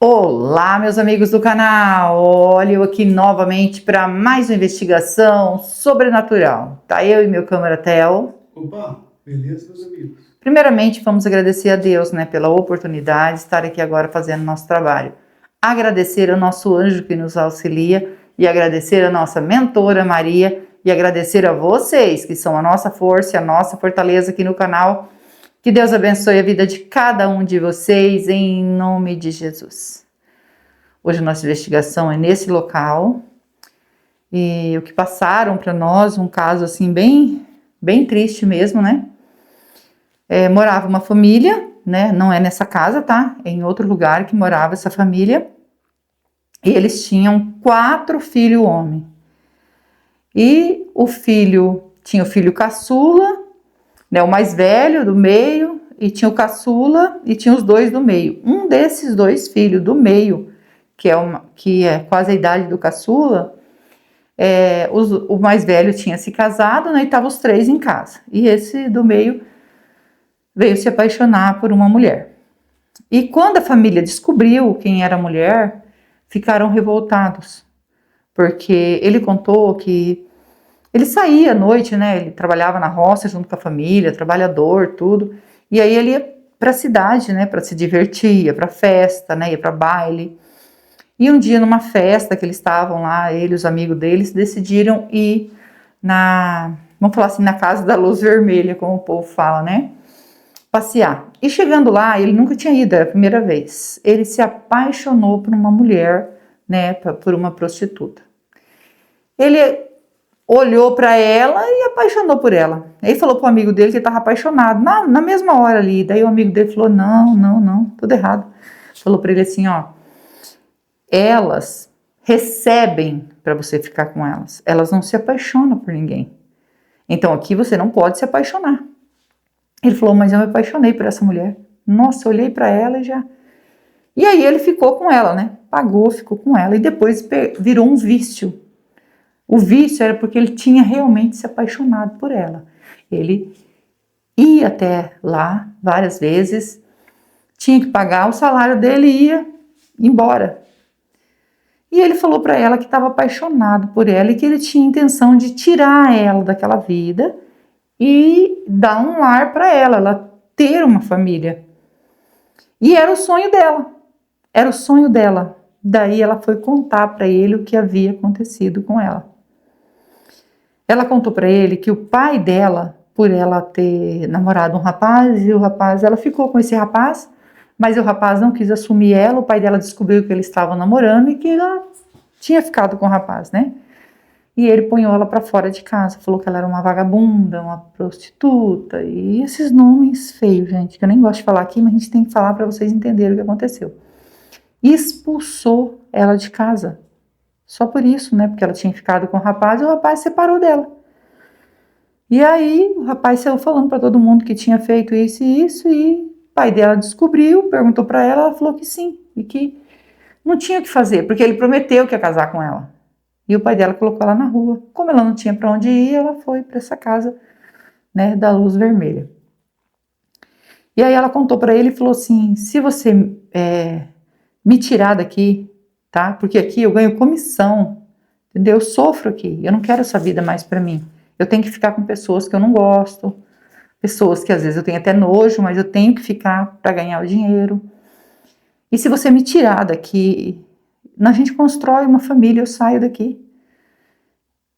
Olá, meus amigos do canal! Olha eu aqui novamente para mais uma investigação sobrenatural. Tá eu e meu câmera Theo. Opa, beleza, meus amigos? Primeiramente, vamos agradecer a Deus, né, pela oportunidade de estar aqui agora fazendo nosso trabalho. Agradecer ao nosso anjo que nos auxilia e agradecer a nossa mentora Maria e agradecer a vocês que são a nossa força e a nossa fortaleza aqui no canal. Que Deus abençoe a vida de cada um de vocês, em nome de Jesus. Hoje a nossa investigação é nesse local. E o que passaram para nós, um caso assim bem triste mesmo, né? Morava uma família, né? Não é nessa casa, tá? É em outro lugar que morava essa família. E eles tinham 4 filhos homens. E tinha o filho caçula, né, o mais velho do meio, e tinha o caçula e tinha os 2 do meio. Um desses 2 filhos do meio, que é quase a idade do caçula, o mais velho tinha se casado, né, e estavam os 3 em casa. E esse do meio veio se apaixonar por uma mulher. E quando a família descobriu quem era a mulher, ficaram revoltados, porque ele contou que ele saía à noite, né? Ele trabalhava na roça junto com a família, trabalhador, tudo. E aí ele ia para a cidade, né? Para se divertir, ia para festa, né? Ia para baile. E um dia numa festa que eles estavam lá, ele e os amigos deles decidiram ir vamos falar assim, na casa da luz vermelha, como o povo fala, né? Passear. E chegando lá, ele nunca tinha ido, era a primeira vez. Ele se apaixonou por uma mulher, né? Por uma prostituta. Ele olhou para ela e apaixonou por ela. Aí falou pro amigo dele que ele estava apaixonado, na mesma hora ali. Daí o amigo dele falou, não, tudo errado. Falou para ele assim, ó, elas recebem para você ficar com elas. Elas não se apaixonam por ninguém. Então aqui você não pode se apaixonar. Ele falou, mas eu me apaixonei por essa mulher. Nossa, eu olhei para ela e já... E aí ele ficou com ela, né? Pagou, ficou com ela. E depois virou um vício. O vício era porque ele tinha realmente se apaixonado por ela. Ele ia até lá várias vezes, tinha que pagar o salário dele e ia embora. E ele falou para ela que estava apaixonado por ela e que ele tinha intenção de tirar ela daquela vida e dar um lar para ela ter uma família. E era o sonho dela, era o sonho dela. Daí ela foi contar para ele o que havia acontecido com ela. Ela contou para ele que o pai dela, por ela ter namorado um rapaz, e ela ficou com esse rapaz, mas o rapaz não quis assumir ela, o pai dela descobriu que eles estavam namorando e que ela tinha ficado com o rapaz, né? E ele punhou ela para fora de casa, falou que ela era uma vagabunda, uma prostituta, e esses nomes feios, gente, que eu nem gosto de falar aqui, mas a gente tem que falar para vocês entenderem o que aconteceu. E expulsou ela de casa. Só por isso, né? Porque ela tinha ficado com o rapaz e o rapaz separou dela. E aí o rapaz saiu falando para todo mundo que tinha feito isso e isso, e o pai dela descobriu, perguntou para ela, ela falou que sim, e que não tinha o que fazer, porque ele prometeu que ia casar com ela. E o pai dela colocou ela na rua. Como ela não tinha para onde ir, ela foi para essa casa, né, da luz vermelha. E aí ela contou para ele e falou assim, se você me tirar daqui, tá? Porque aqui eu ganho comissão, entendeu? Eu sofro aqui, eu não quero essa vida mais para mim. Eu tenho que ficar com pessoas que eu não gosto, pessoas que às vezes eu tenho até nojo, mas eu tenho que ficar para ganhar o dinheiro. E se você me tirar daqui, a gente constrói uma família, eu saio daqui.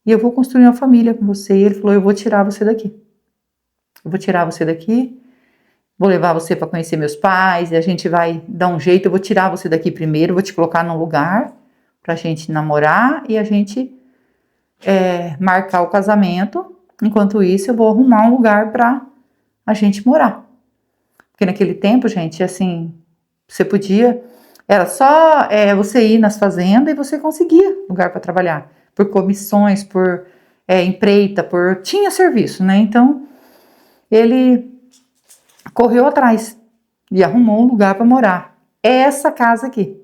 E eu vou construir uma família com você. E ele falou, eu vou tirar você daqui. Eu vou tirar você daqui, vou levar você para conhecer meus pais, e a gente vai dar um jeito, eu vou tirar você daqui primeiro, vou te colocar num lugar pra gente namorar e a gente marcar o casamento. Enquanto isso, eu vou arrumar um lugar pra a gente morar. Porque naquele tempo, gente, assim, você podia... Era só você ir nas fazendas e você conseguia lugar para trabalhar. Por comissões, por empreita, tinha serviço, né? Então, ele correu atrás e arrumou um lugar para morar. É essa casa aqui.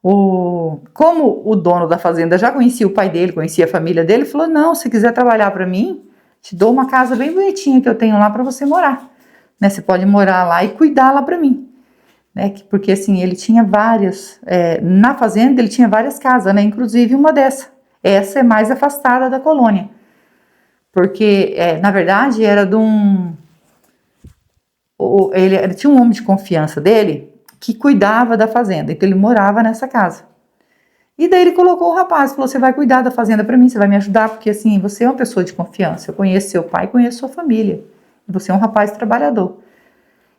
Como o dono da fazenda já conhecia o pai dele, conhecia a família dele, falou, não, se quiser trabalhar para mim, te dou uma casa bem bonitinha que eu tenho lá para você morar. Né? Você pode morar lá e cuidar lá para mim. né? Porque assim, ele tinha várias, na fazenda ele tinha várias casas, né? Inclusive uma dessa. Essa é mais afastada da colônia. Porque, na verdade, era de um... Ele tinha um homem de confiança dele que cuidava da fazenda, então ele morava nessa casa. E daí ele colocou o rapaz, falou, você vai cuidar da fazenda para mim, você vai me ajudar, porque assim, você é uma pessoa de confiança, eu conheço seu pai, conheço sua família, você é um rapaz trabalhador.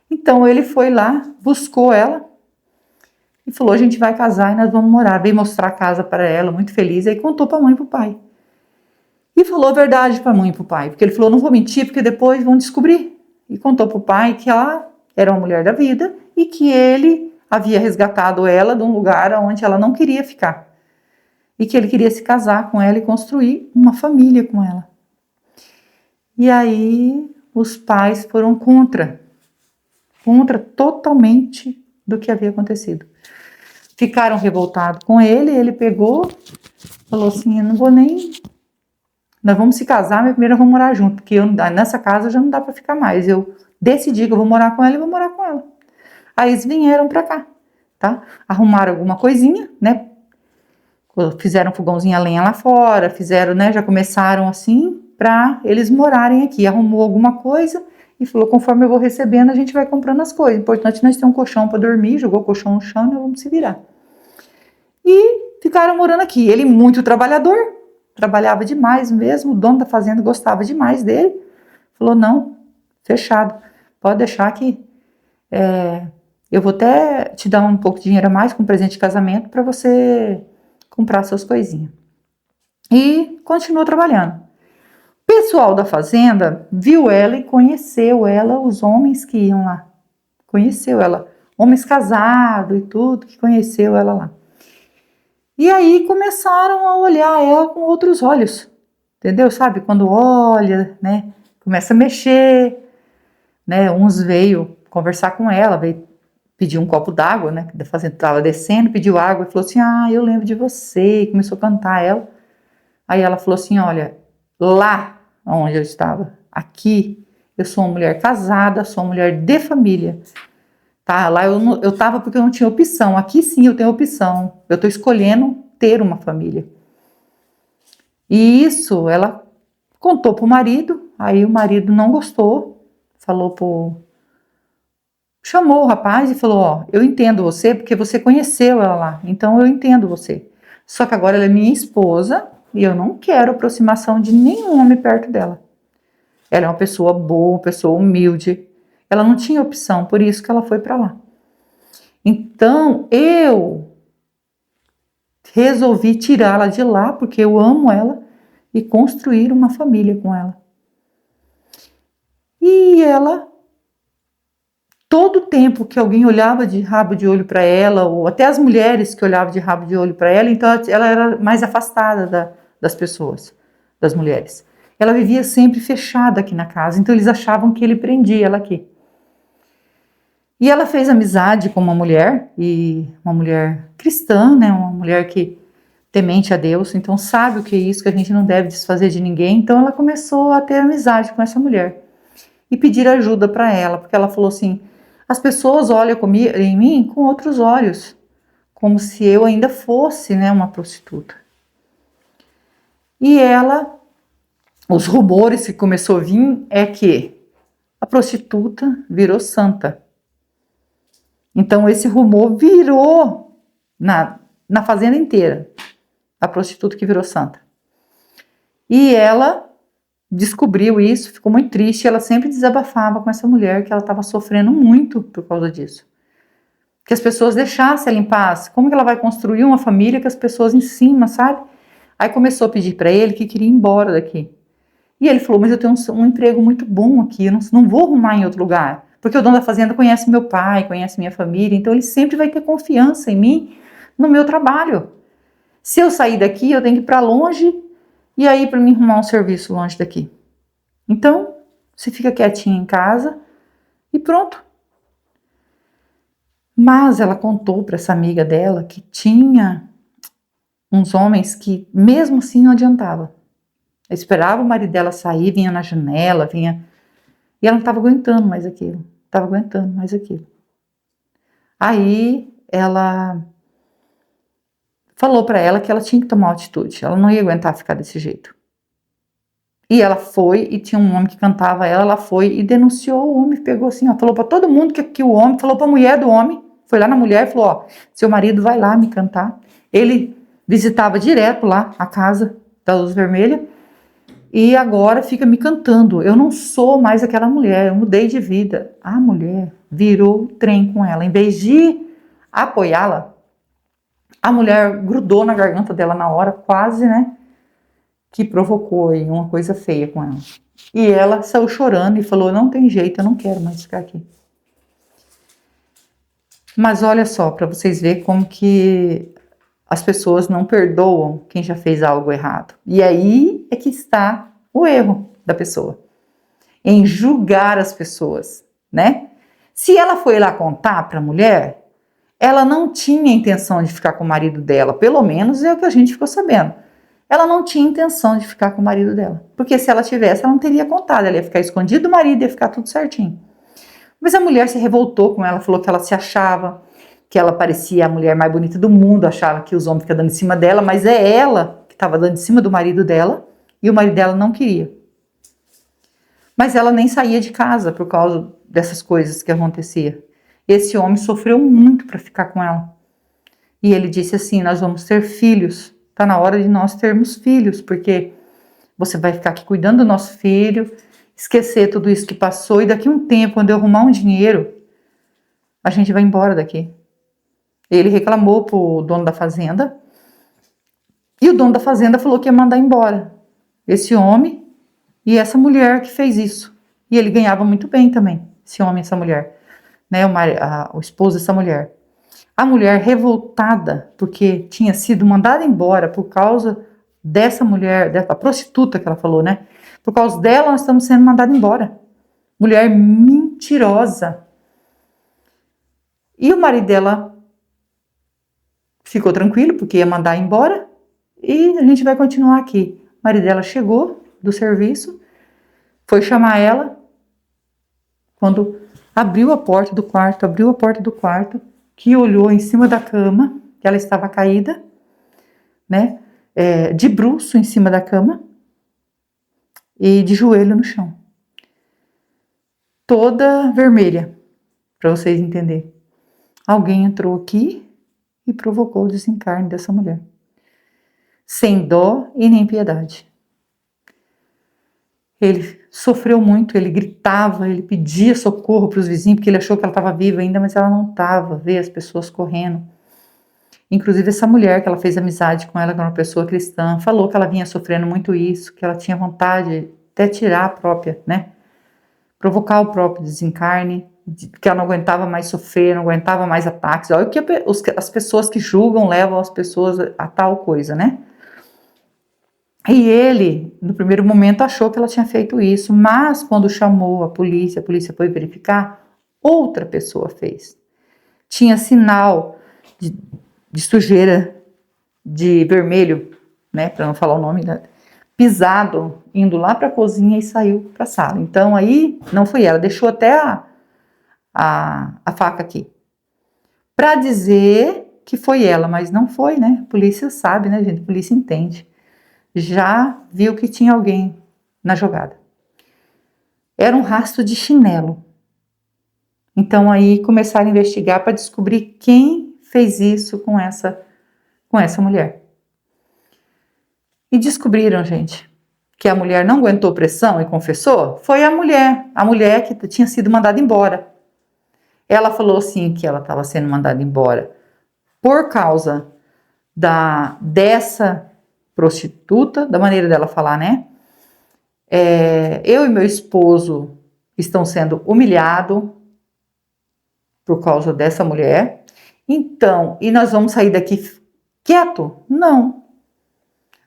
Então ele foi lá, buscou ela e falou, a gente vai casar e nós vamos morar. Veio mostrar a casa para ela, muito feliz, aí contou para a mãe e para o pai. E falou a verdade para a mãe e para o pai, porque ele falou, não vou mentir, porque depois vão descobrir. E contou para o pai que ela era uma mulher da vida e que ele havia resgatado ela de um lugar onde ela não queria ficar. E que ele queria se casar com ela e construir uma família com ela. E aí os pais foram contra totalmente do que havia acontecido. Ficaram revoltados com ele, ele pegou, falou assim, eu não vou nem... Nós vamos se casar, mas primeiro eu vou morar junto, porque nessa casa já não dá para ficar mais. Eu decidi que eu vou morar com ela e vou morar com ela. Aí eles vieram para cá, tá? Arrumaram alguma coisinha, né? Fizeram um fogãozinho a lenha lá fora, fizeram, né? Já começaram assim para eles morarem aqui. Arrumou alguma coisa e falou, conforme eu vou recebendo, a gente vai comprando as coisas. Importante é nós ter um colchão para dormir, jogou o colchão no chão e nós vamos se virar. E ficaram morando aqui. Ele muito trabalhador, trabalhava demais mesmo, o dono da fazenda gostava demais dele. Falou, não, fechado, pode deixar que eu vou até te dar um pouco de dinheiro a mais com presente de casamento para você comprar suas coisinhas. E continuou trabalhando. O pessoal da fazenda viu ela e conheceu ela, os homens que iam lá. Conheceu ela, homens casados e tudo, que conheceu ela lá. E aí começaram a olhar ela com outros olhos, entendeu? Sabe, quando olha, né, começa a mexer, né, uns veio conversar com ela, veio pedir um copo d'água, né, que a fazenda estava descendo, pediu água e falou assim, eu lembro de você, e começou a cantar ela. Aí ela falou assim, olha, lá onde eu estava, aqui, eu sou uma mulher casada, sou uma mulher de família. Tá, lá eu estava porque eu não tinha opção. Aqui sim eu tenho opção. Eu estou escolhendo ter uma família. E isso ela contou para o marido. Aí o marido não gostou. Chamou o rapaz e falou, ó, eu entendo você porque você conheceu ela lá. Então eu entendo você. Só que agora ela é minha esposa e eu não quero aproximação de nenhum homem perto dela. Ela é uma pessoa boa, uma pessoa humilde. Ela não tinha opção, por isso que ela foi para lá. Então, eu resolvi tirá-la de lá, porque eu amo ela, e construir uma família com ela. E ela, todo tempo que alguém olhava de rabo de olho para ela, ou até as mulheres que olhavam de rabo de olho para ela, então ela era mais afastada das pessoas, das mulheres. Ela vivia sempre fechada aqui na casa, então eles achavam que ele prendia ela aqui. E ela fez amizade com uma mulher, e uma mulher cristã, né, uma mulher que temente a Deus, então sabe o que é isso, que a gente não deve desfazer de ninguém. Então ela começou a ter amizade com essa mulher e pedir ajuda para ela, porque ela falou assim, as pessoas olham em mim com outros olhos, como se eu ainda fosse, né, uma prostituta. E ela, os rumores que começou a vir é que a prostituta virou santa. Então esse rumor virou na fazenda inteira, a prostituta que virou santa. E ela descobriu isso, ficou muito triste, ela sempre desabafava com essa mulher que ela estava sofrendo muito por causa disso. Que as pessoas deixassem ela em paz. Como que ela vai construir uma família com as pessoas em cima, sabe? Aí começou a pedir para ele que queria ir embora daqui. E ele falou, mas eu tenho um emprego muito bom aqui, eu não vou arrumar em outro lugar. Porque o dono da fazenda conhece meu pai, conhece minha família, então ele sempre vai ter confiança em mim, no meu trabalho. Se eu sair daqui, eu tenho que ir para longe, e aí para mim arrumar um serviço longe daqui. Então, você fica quietinha em casa e pronto. Mas ela contou para essa amiga dela que tinha uns homens que mesmo assim não adiantava. Ela esperava o marido dela sair, vinha na janela, vinha... E ela não estava aguentando mais aquilo. Aí ela falou para ela que ela tinha que tomar uma atitude, ela não ia aguentar ficar desse jeito. E ela foi, e tinha um homem que cantava ela foi e denunciou o homem, pegou assim, ó, falou para todo mundo que o homem, falou para a mulher do homem, foi lá na mulher e falou, ó, seu marido vai lá me cantar. Ele visitava direto lá a casa da Luz Vermelha, e agora fica me cantando. Eu não sou mais aquela mulher, eu mudei de vida. A mulher virou o trem com ela. Em vez de apoiá-la, a mulher grudou na garganta dela na hora, quase, né? Que provocou aí uma coisa feia com ela. E ela saiu chorando e falou, não tem jeito, eu não quero mais ficar aqui. Mas olha só, para vocês verem como que as pessoas não perdoam quem já fez algo errado. E aí é que está o erro da pessoa, em julgar as pessoas, né? Se ela foi lá contar para a mulher, ela não tinha intenção de ficar com o marido dela, pelo menos é o que a gente ficou sabendo. Ela não tinha intenção de ficar com o marido dela, porque se ela tivesse, ela não teria contado, ela ia ficar escondida do marido, ia ficar tudo certinho. Mas a mulher se revoltou com ela, falou que ela se achava, que ela parecia a mulher mais bonita do mundo, achava que os homens ficam dando em cima dela, mas é ela que estava dando em cima do marido dela, e o marido dela não queria. Mas ela nem saía de casa por causa dessas coisas que acontecia. Esse homem sofreu muito para ficar com ela. E ele disse assim, nós vamos ter filhos, está na hora de nós termos filhos, porque você vai ficar aqui cuidando do nosso filho, esquecer tudo isso que passou, e daqui a um tempo, quando eu arrumar um dinheiro, a gente vai embora daqui. Ele reclamou pro dono da fazenda, e o dono da fazenda falou que ia mandar embora esse homem e essa mulher que fez isso. E ele ganhava muito bem também, esse homem e essa mulher, né, o esposo dessa mulher. A mulher revoltada, porque tinha sido mandada embora por causa dessa mulher, da prostituta que ela falou, né? Por causa dela, nós estamos sendo mandados embora. Mulher mentirosa. E o marido dela ficou tranquilo, porque ia mandar embora, e a gente vai continuar aqui. O marido dela chegou do serviço, foi chamar ela, quando abriu a porta do quarto, que olhou em cima da cama, que ela estava caída, né, de bruço em cima da cama, e de joelho no chão. Toda vermelha, para vocês entenderem. Alguém entrou aqui e provocou o desencarne dessa mulher. Sem dó e nem piedade. Ele sofreu muito, ele gritava, ele pedia socorro para os vizinhos, porque ele achou que ela estava viva ainda, mas ela não estava, vê as pessoas correndo. Inclusive essa mulher que ela fez amizade com ela, que era uma pessoa cristã, falou que ela vinha sofrendo muito isso, que ela tinha vontade de até tirar a própria, né? Provocar o próprio desencarne, que ela não aguentava mais sofrer, não aguentava mais ataques. Olha o que as pessoas que julgam levam as pessoas a tal coisa, né? E ele, no primeiro momento, achou que ela tinha feito isso, mas quando chamou a polícia foi verificar, outra pessoa fez. Tinha sinal de sujeira, de vermelho, né, para não falar o nome, né, pisado, indo lá para a cozinha e saiu para a sala. Então aí não foi ela, deixou até a faca aqui, para dizer que foi ela, mas não foi, né? A polícia sabe, né, gente? A polícia entende. Já viu que tinha alguém na jogada. Era um rastro de chinelo. Então aí começaram a investigar para descobrir quem fez isso com essa mulher. E descobriram, gente, que a mulher não aguentou pressão e confessou. Foi a mulher que tinha sido mandada embora. Ela falou assim que ela estava sendo mandada embora por causa dessa prostituta, da maneira dela falar, né? Eu e meu esposo estão sendo humilhados por causa dessa mulher. Então, e nós vamos sair daqui quieto? Não.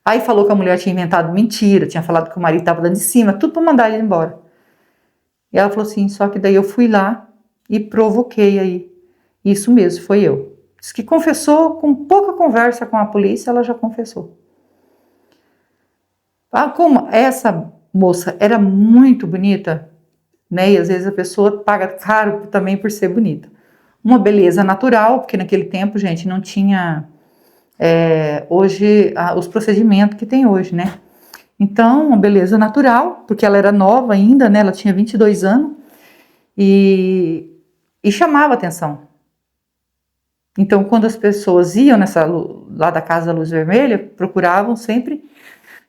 Aí falou que a mulher tinha inventado mentira, tinha falado que o marido estava dando em cima, tudo para mandar ele embora. E ela falou assim, só que daí eu fui lá e provoquei aí. Isso mesmo, foi eu. Diz que confessou, com pouca conversa com a polícia, ela já confessou. Como essa moça era muito bonita, né? E às vezes a pessoa paga caro também por ser bonita. uma beleza natural, porque naquele tempo, gente, não tinha hoje os procedimentos que tem hoje, né? Então, uma beleza natural, porque ela era nova ainda, né? Ela tinha 22 anos e chamava atenção. Então, quando as pessoas iam lá da Casa da Luz Vermelha, procuravam sempre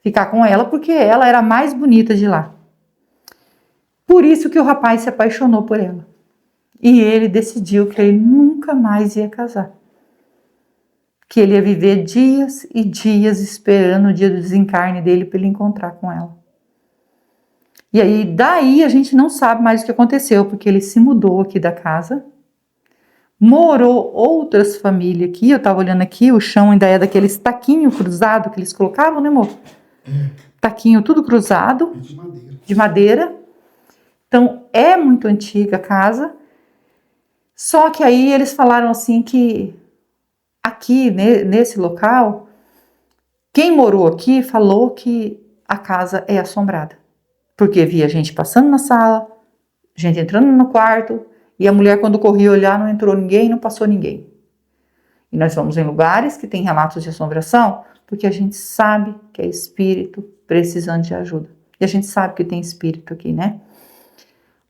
ficar com ela, porque ela era a mais bonita de lá. Por isso que o rapaz se apaixonou por ela. E ele decidiu que ele nunca mais ia casar. Que ele ia viver dias e dias esperando o dia do desencarne dele para ele encontrar com ela. E aí, daí a gente não sabe mais o que aconteceu, porque ele se mudou aqui da casa, morou outras famílias aqui. Eu tava olhando aqui, o chão ainda é daqueles taquinho cruzado que eles colocavam, né, amor? Taquinho tudo cruzado, de madeira. Então, é muito antiga a casa. Só que aí eles falaram assim que aqui, nesse local, quem morou aqui falou que a casa é assombrada. Porque via gente passando na sala, gente entrando no quarto, e a mulher, quando corria olhar, não entrou ninguém, não passou ninguém. E nós vamos em lugares que tem relatos de assombração, porque a gente sabe que é espírito precisando de ajuda. E a gente sabe que tem espírito aqui, né?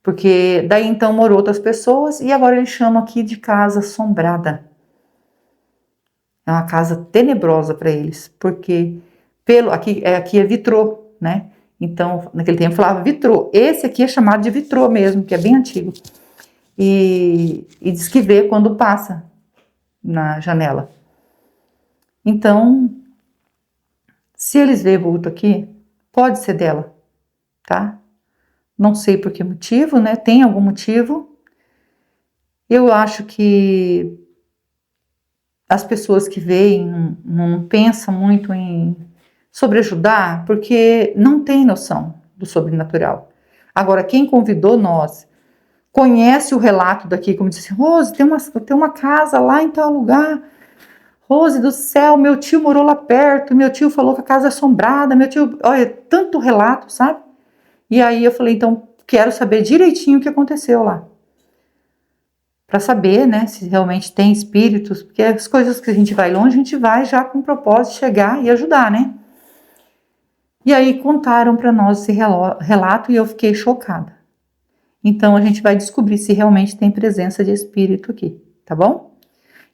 Porque daí então morou outras pessoas, e agora eles chamam aqui de casa assombrada. É uma casa tenebrosa para eles, porque aqui é vitrô, né? Então, naquele tempo falava vitrô. Esse aqui é chamado de vitrô mesmo, que é bem antigo. E diz que vê quando passa na janela. Então, se eles vêem vulto aqui, pode ser dela, tá? Não sei por que motivo, né? Tem algum motivo. Eu acho que as pessoas que veem não pensam muito em sobreajudar, porque não tem noção do sobrenatural. Agora, quem convidou nós, conhece o relato daqui, como disse, Rose, tem uma casa lá em tal lugar. Rose do céu, meu tio morou lá perto, meu tio falou que a casa é assombrada, meu tio, olha, tanto relato, sabe? E aí eu falei, então, quero saber direitinho o que aconteceu lá. Para saber, né, se realmente tem espíritos, porque as coisas que a gente vai longe, a gente vai já com o propósito de chegar e ajudar, né? E aí contaram para nós esse relato e eu fiquei chocada. Então a gente vai descobrir se realmente tem presença de espírito aqui, tá bom?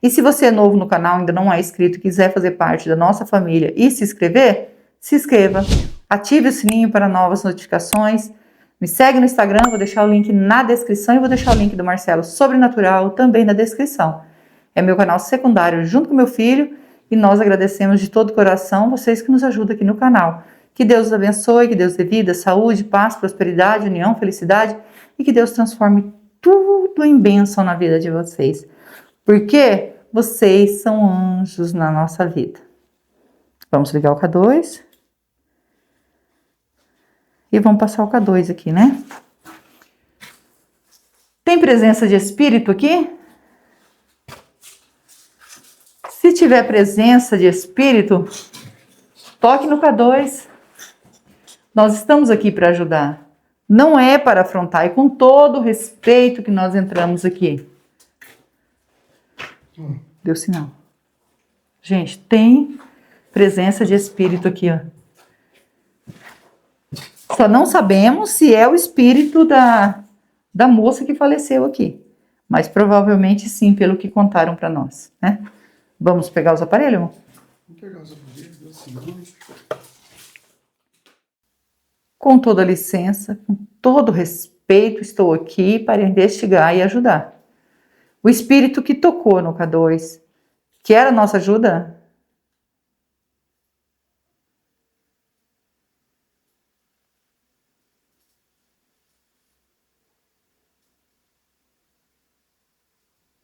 E se você é novo no canal, ainda não é inscrito e quiser fazer parte da nossa família e se inscrever, se inscreva, ative o sininho para novas notificações, me segue no Instagram, vou deixar o link na descrição e vou deixar o link do Marcelo Sobrenatural também na descrição. É meu canal secundário junto com meu filho e nós agradecemos de todo o coração vocês que nos ajudam aqui no canal. Que Deus os abençoe, que Deus dê vida, saúde, paz, prosperidade, união, felicidade e que Deus transforme tudo em bênção na vida de vocês. Porque vocês são anjos na nossa vida. Vamos ligar o K2. E vamos passar o K2 aqui, né? Tem presença de espírito aqui? Se tiver presença de espírito, toque no K2. Nós estamos aqui para ajudar. Não é para afrontar, é com todo o respeito que nós entramos aqui. Deu sinal. Gente, tem presença de espírito aqui, ó. Só não sabemos se é o espírito da moça que faleceu aqui. Mas provavelmente sim, pelo que contaram para nós, né? Vamos pegar os aparelhos, amor? Vamos pegar os aparelhos, assim, Com toda licença, com todo respeito, estou aqui para investigar e ajudar. O espírito que tocou no K2, que era a nossa ajuda?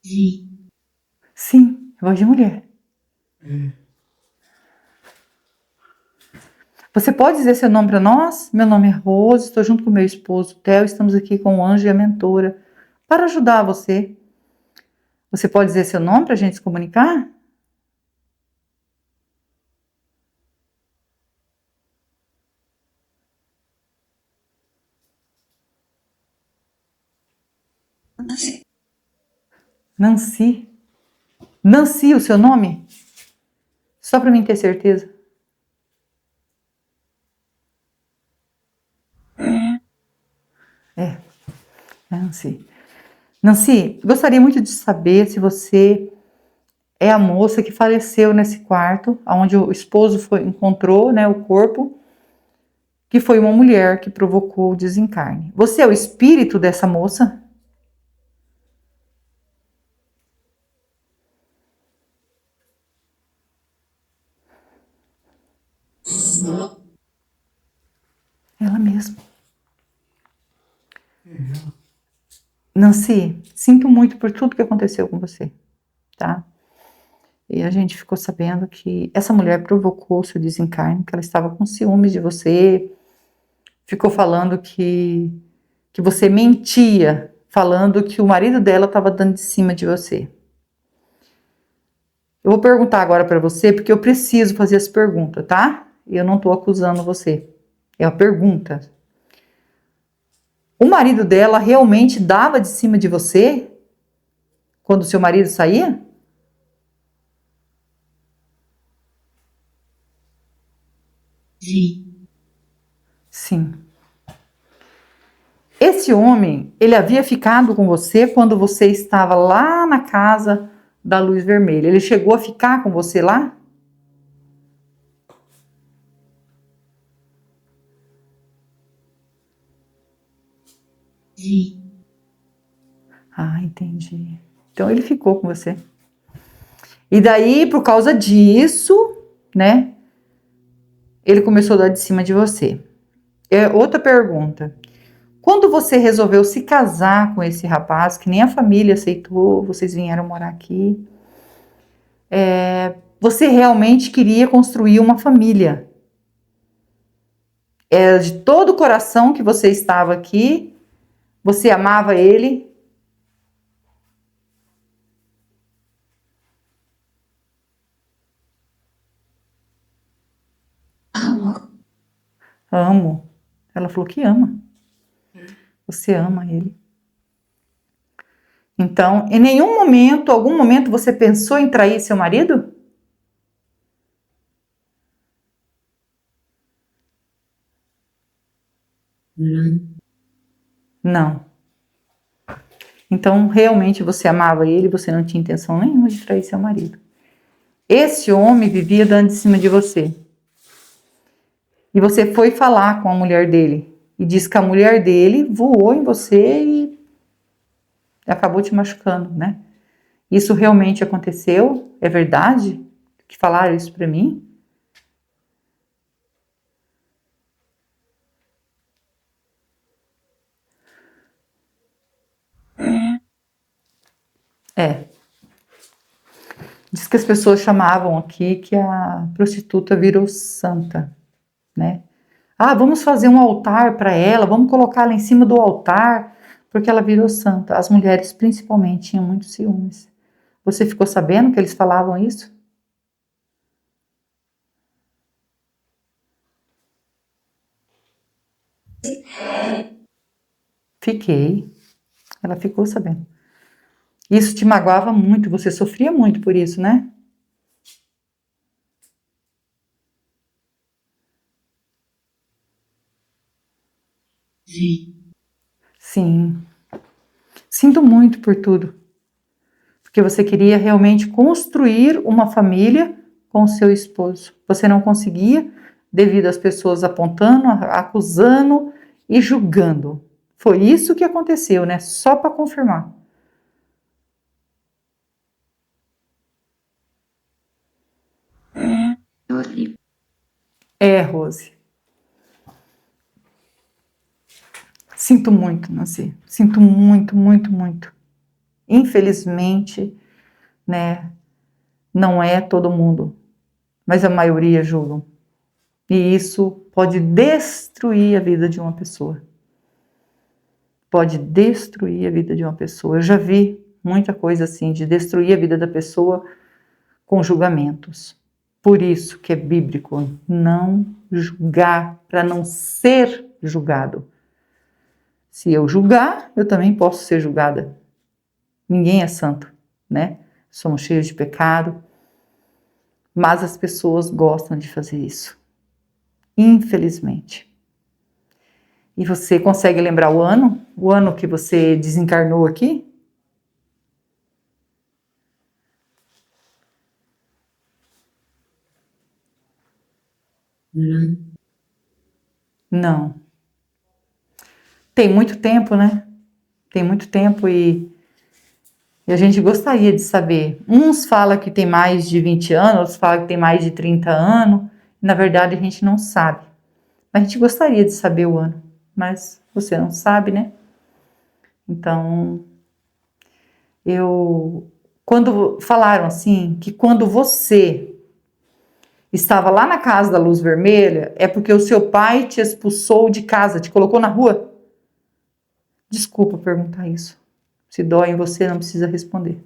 Sim. Sim, voz de mulher. Você pode dizer seu nome para nós? Meu nome é Rose, estou junto com meu esposo Theo, estamos aqui com o anjo e a mentora para ajudar você. Você pode dizer seu nome para a gente se comunicar? Nancy. Nancy, o seu nome? Só para mim ter certeza. É, Nancy. Nancy, gostaria muito de saber se você é a moça que faleceu nesse quarto, onde o esposo encontrou, né, o corpo, que foi uma mulher que provocou o desencarne. Você é o espírito dessa moça? Ela mesma. Nancy, sinto muito por tudo que aconteceu com você, tá? E a gente ficou sabendo que essa mulher provocou o seu desencarne, que ela estava com ciúmes de você, ficou falando que você mentia, falando que o marido dela estava dando de cima de você. Eu vou perguntar agora para você, porque eu preciso fazer essa pergunta, tá? E eu não estou acusando você. É uma pergunta. O marido dela realmente dava de cima de você quando o seu marido saía? Sim. Sim. Esse homem, ele havia ficado com você quando você estava lá na casa da luz vermelha. Ele chegou a ficar com você lá? Sim. Ah, entendi. Então ele ficou com você. E daí, por causa disso, né, ele começou a dar de cima de você. Outra pergunta. Quando você resolveu se casar com esse rapaz, que nem a família aceitou, vocês vieram morar aqui, você realmente queria construir uma família? Era de todo o coração que você estava aqui? Você amava ele? Amo. Amo. Ela falou que ama. Você ama ele. Então, em nenhum momento, algum momento, você pensou em trair seu marido? Não. Então, realmente você amava ele, você não tinha intenção nenhuma de trair seu marido. Esse homem vivia dando de cima de você. E você foi falar com a mulher dele. E disse que a mulher dele voou em você e acabou te machucando, né? Isso realmente aconteceu? É verdade? Que falaram isso pra mim? É. Diz que as pessoas chamavam aqui que a prostituta virou santa, né? Ah, vamos fazer um altar para ela, vamos colocar ela em cima do altar, porque ela virou santa. As mulheres, principalmente, tinham muitos ciúmes. Você ficou sabendo que eles falavam isso? Fiquei. Ela ficou sabendo. Isso te magoava muito, você sofria muito por isso, né? Sim. Sim. Sinto muito por tudo. Porque você queria realmente construir uma família com o seu esposo. Você não conseguia devido às pessoas apontando, acusando e julgando. Foi isso que aconteceu, né? Só para confirmar. Rose. Sinto muito, Nancy. Sinto muito, muito, muito. Infelizmente, né? Não é todo mundo, mas a maioria julgam. E isso pode destruir a vida de uma pessoa. Pode destruir a vida de uma pessoa. Eu já vi muita coisa assim, de destruir a vida da pessoa com julgamentos. Por isso que é bíblico não julgar, para não ser julgado. Se eu julgar, eu também posso ser julgada. Ninguém é santo. né? Somos cheios de pecado, mas as pessoas gostam de fazer isso, infelizmente. E você consegue lembrar o ano? O ano que você desencarnou aqui? Não. Não. Tem muito tempo, né? Tem muito tempo e a gente gostaria de saber. Uns falam que tem mais de 20 anos, outros falam que tem mais de 30 anos. Na verdade, a gente não sabe. A gente gostaria de saber o ano, mas você não sabe, né? Então, quando falaram assim, que quando você estava lá na casa da luz vermelha, é porque o seu pai te expulsou de casa, te colocou na rua? Desculpa perguntar isso. Se dói em você, não precisa responder.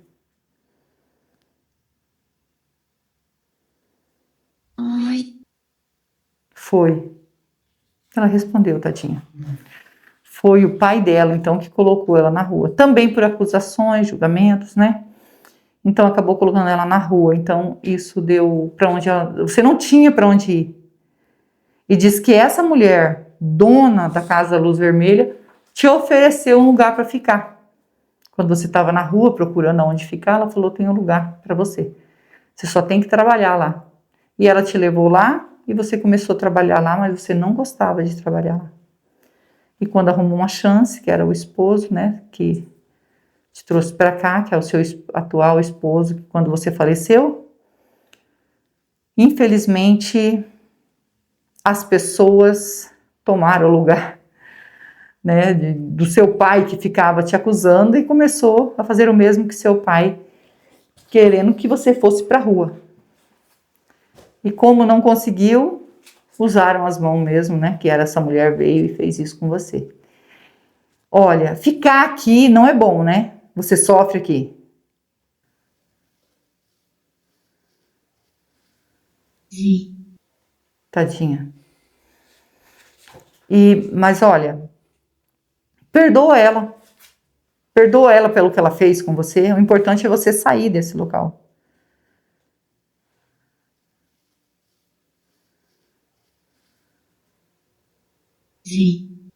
Ai, Foi. Ela respondeu, tadinha. Foi o pai dela, então, que colocou ela na rua. Também por acusações, julgamentos, né? Então, acabou colocando ela na rua. Então, isso deu para onde ela... Você não tinha para onde ir. E diz que essa mulher, dona da Casa da Luz Vermelha, te ofereceu um lugar para ficar. Quando você estava na rua procurando aonde ficar, ela falou, tem um lugar para você. Você só tem que trabalhar lá. E ela te levou lá e você começou a trabalhar lá, mas você não gostava de trabalhar lá. E quando arrumou uma chance, que era o esposo, né, que te trouxe para cá, que é o seu atual esposo, quando você faleceu, infelizmente as pessoas tomaram o lugar, né, do seu pai que ficava te acusando e começou a fazer o mesmo que seu pai, querendo que você fosse para a rua. E como não conseguiu, usaram as mãos mesmo, né, que era essa mulher veio e fez isso com você. Olha, ficar aqui não é bom, né? Você sofre aqui. sim. Tadinha. Mas olha, perdoa ela. Perdoa ela pelo que ela fez com você. O importante é você sair desse local. Sim.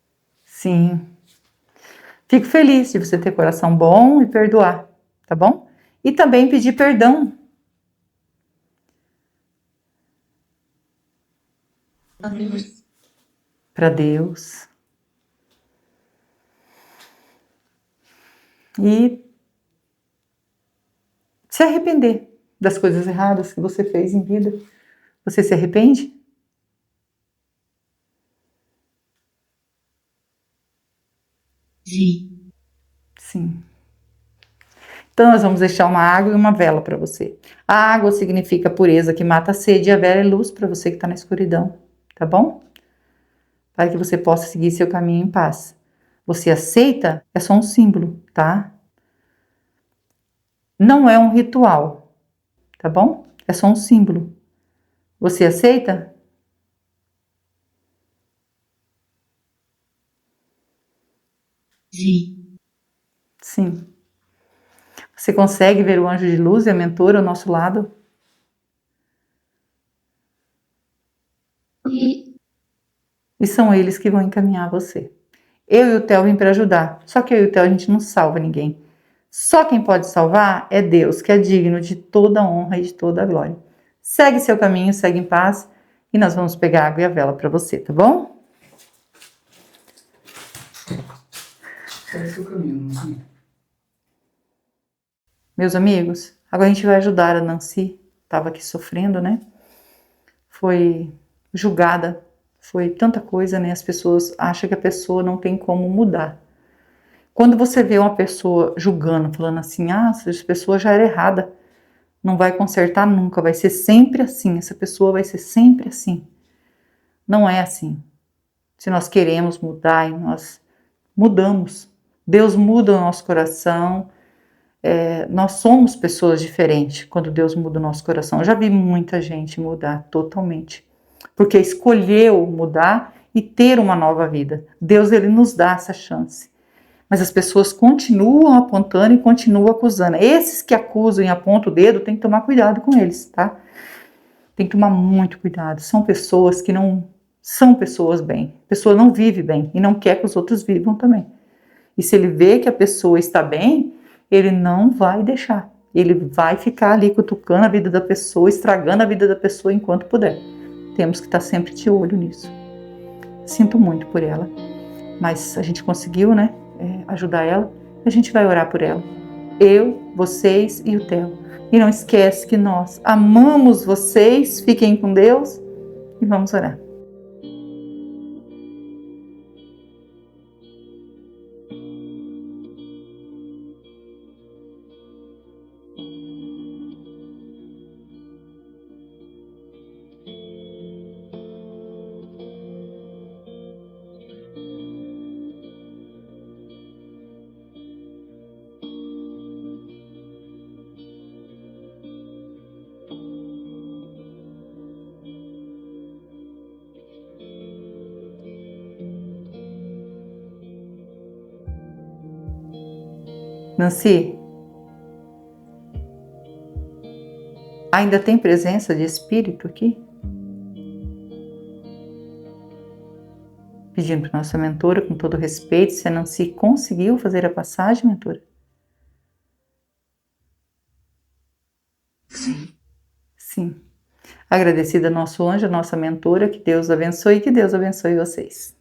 Sim. Fico feliz de você ter coração bom e perdoar, tá bom? E também pedir perdão. Adeus. Para Deus. E se arrepender das coisas erradas que você fez em vida. Você se arrepende? Sim. Sim. Então nós vamos deixar uma água e uma vela para você. A água significa pureza que mata a sede e a vela é luz para você que está na escuridão, tá bom? Para que você possa seguir seu caminho em paz. Você aceita? É só um símbolo, tá? Não é um ritual, tá bom? É só um símbolo. Você aceita? Sim. Sim. Você consegue ver o anjo de luz e a mentora ao nosso lado? E E são eles que vão encaminhar você. Eu e o Theo vim para ajudar. Só que eu e o Theo a gente não salva ninguém. Só quem pode salvar é Deus, que é digno de toda a honra e de toda a glória. Segue seu caminho, segue em paz e nós vamos pegar a água e a vela para você, tá bom? Segue seu caminho, não sei. Meus amigos, agora a gente vai ajudar a Nancy, estava aqui sofrendo, né? Foi julgada, foi tanta coisa, né? As pessoas acham que a pessoa não tem como mudar. Quando você vê uma pessoa julgando, falando assim, essa pessoa já era errada, não vai consertar nunca, vai ser sempre assim, essa pessoa vai ser sempre assim. Não é assim. Se nós queremos mudar, e nós mudamos. Deus muda o nosso coração, nós somos pessoas diferentes quando Deus muda o nosso coração. Eu já vi muita gente mudar totalmente, porque escolheu mudar e ter uma nova vida. Deus, ele nos dá essa chance. Mas as pessoas continuam apontando e continuam acusando. Esses que acusam e apontam o dedo, tem que tomar cuidado com eles, tá? Tem que tomar muito cuidado. São pessoas que não são pessoas bem. A pessoa não vive bem e não quer que os outros vivam também. E se ele vê que a pessoa está bem, ele não vai deixar. Ele vai ficar ali cutucando a vida da pessoa, estragando a vida da pessoa enquanto puder. Temos que estar sempre de olho nisso. Sinto muito por ela, mas a gente conseguiu, né, ajudar ela. A gente vai orar por ela. Eu, vocês e o Theo. E não esquece que nós amamos vocês. Fiquem com Deus e vamos orar. Nancy, ainda tem presença de espírito aqui? Pedindo para nossa mentora, com todo respeito, se a Nancy conseguiu fazer a passagem, mentora? Sim. Sim. Agradecida ao nosso anjo, a nossa mentora, que Deus abençoe e que Deus abençoe vocês.